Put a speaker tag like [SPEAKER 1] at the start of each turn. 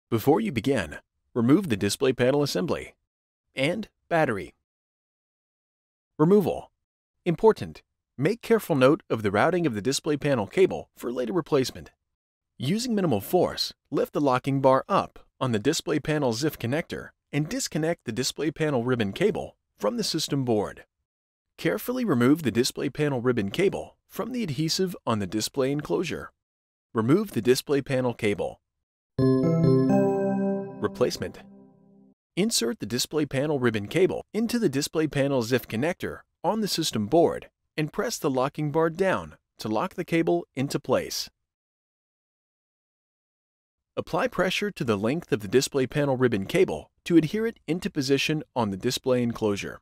[SPEAKER 1] Before you begin, remove the display panel assembly and battery. Removal. Important. Make careful note of the routing of the display panel cable for later replacement. Using minimal force, lift the locking bar up on the display panel ZIF connector and disconnect the display panel ribbon cable from the system board. Carefully remove the display panel ribbon cable from the adhesive on the display enclosure. Remove the display panel cable. Replacement. Insert the display panel ribbon cable into the display panel ZIF connector on the system board and press the locking bar down to lock the cable into place. Apply pressure to the length of the display panel ribbon cable to adhere it into position on the display enclosure.